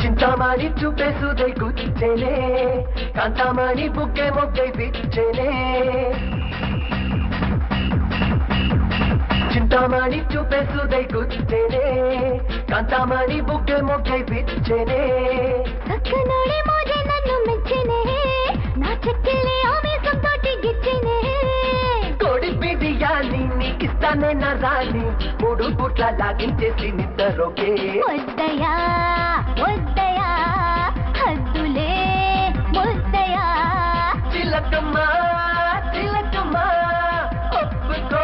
చింతామణి చూపేసుదై గుచ్చేనే కాంతామణి బుగ్గే మొగ్గై బిచ్చేనే చింతామణి చూపేసుదై గుచ్చేనే కాంతామణి బుగ్గే మొగ్గై బిచ్చేనే సక్కనోడి మోజే నన్ను మెచ్చేనే నా చెక్కిలే ఆవేశం తోటి గిచ్చేనే కోడి బిర్యానీ నీకిస్తానే నా రాణి 3 పూట్ల లాగించేసి నిద్రలోకే వద్దయా వద్దయా హద్దులే ముద్దయా చిలకమ్మ చిలకమ్మ ఒప్పుకో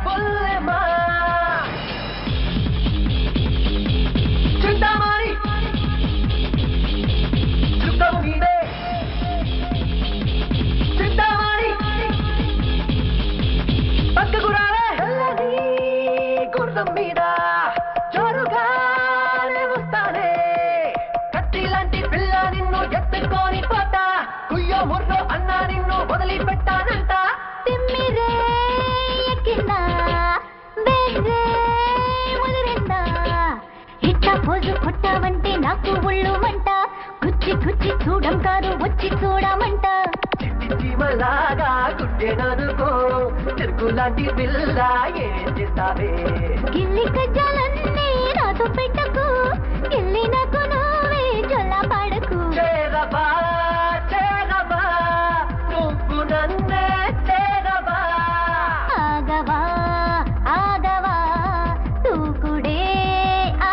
బుల్లెమ్మ చింతామణి చుక్కవు నీడే చింతామణి పక్కకు రాలే గుర్రం మీద జోరుగానే వస్తానే కత్తి లాంటి పిల్ల నిన్ను ఎత్తుకొని పోతా కుయ్యో ముర్రో అన్నా నిన్ను వదిలి పెట్టానంట తిమ్మిరే ఎక్కిందా బెర్రే ముదిరిందా ఇట్ట పోజు కొట్టావంటే నాకు ఒళ్ళు మంట గుచ్చి గుచ్చి చూడం కాదు వచ్చి చూడమంట చిట్టి చీమలాగా గుడ్డెననుకో చెరుకు లాంటి పిల్ల ఏం చేస్తావే గిల్లి కజ్జాలన్నీ నాతో పెట్టకు గిల్లి నాకు నువ్వే జొల్ల పడకు చేరవా చేరవా నువ్వు నన్నే చేరవా ఆగవా ఆగవా తూకుడే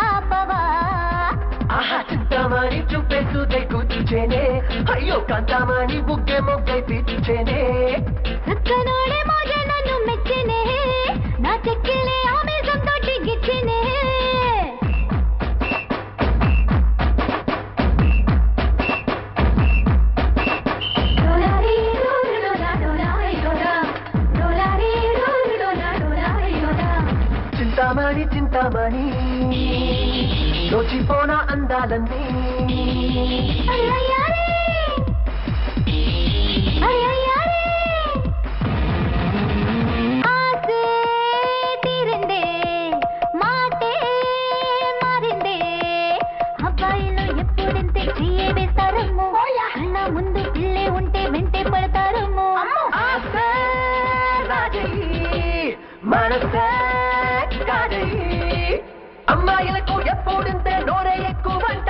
ఆపవా ఆహా చింతామణి చూపేసుదై కూర్చేనే అయ్యో కాంతామణి బుగ్గే మొగ్గై పిచ్చేనే సక్కనోడే మోజే నన్ను మెచ్చేనే నా చెక్కిలే ఆవేశం తోటి గిచ్చేనే చింతామణి చింతామణి దోచిపోనా అందాలన్నీ అయ్యయ్యారే అయ్యయ్యారే ఆసే తీరిందే మాటే మారిందే అబ్బాయిలు ఎప్పుడింతే చెయ్యే వేస్తారమ్మో కళ్ళ ముందు పిల్లే ఉంటే వెంటే పడతారమ్మో ఆసే రాజయ్యి మనసే కాదయ్యి అమ్మాయిలకు ఎప్పుడింతే నోరే ఎక్కువంట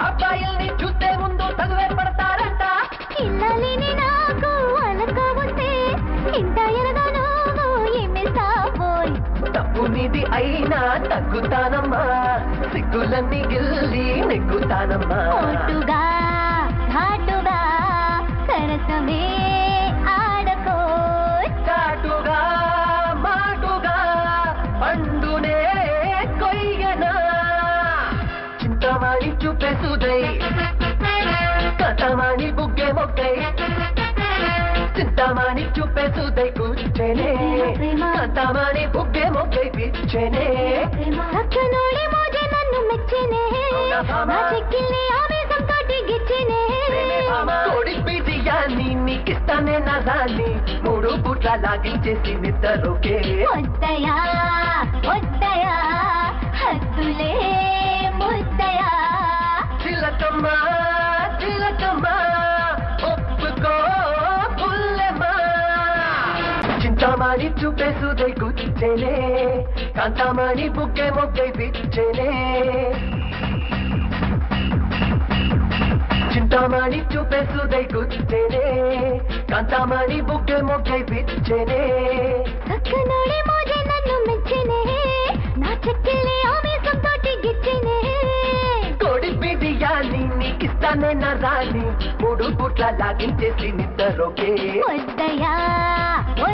అబ్బాయిల్ని చూస్తే ముందు తగువే పడతారంట ఇల్లాలిని నాకు అలక వస్తే ఇంత ఎరగా నువ్వు ఏమిస్తావోయ్ తప్పు నీది అయినా తగ్గుతానమ్మా సిగ్గులన్నీ గిల్లి నెగ్గుతానమ్మా ఓటుగా ఘాటుగా సరసమే ఆడకో చాటుగా మాటుగా పండునే కొయ్యనా చింతామణి చూపేసుదై కాంతామణి బుగ్గే మొగ్గై చింతామణి చూపేసుదై కూర్చేనే కాంతామణి బుగ్గే మొగ్గై పిచ్చేనే సక్కనోడి మోజే నన్ను మెచ్చేనే నా చెక్కిలే ఆవేశం తోటి గిచ్చేనే కోడి బిర్యానీ నీకిస్తానే నా రాణి 3 పూట్ల లాగించేసి నిద్రలోకే వద్దయా వద్దయా హద్దులే ముద్దయా చిలకమ్మ చిలకమ్మ ఒప్పుకో బుల్లెమ్మ చింతామణి చూపేసుదై గుచ్చేనే కాంతామణి బుగ్గే మొగ్గై బిచ్చేనే చింతామణి చూపేసుదై గుచ్చేనే కాంతామణి బుగ్గే మొగ్గై బిచ్చేనే సక్కనోడి మోజే నన్ను మెచ్చేనే నా చెక్కిలే ఆవేశం తోటి గిచ్చేనే కోడి బిర్యానీ నీకిస్తానే నా రాణి 3 పూట్ల లాగించేసి నిద్రలోకే వద్దయా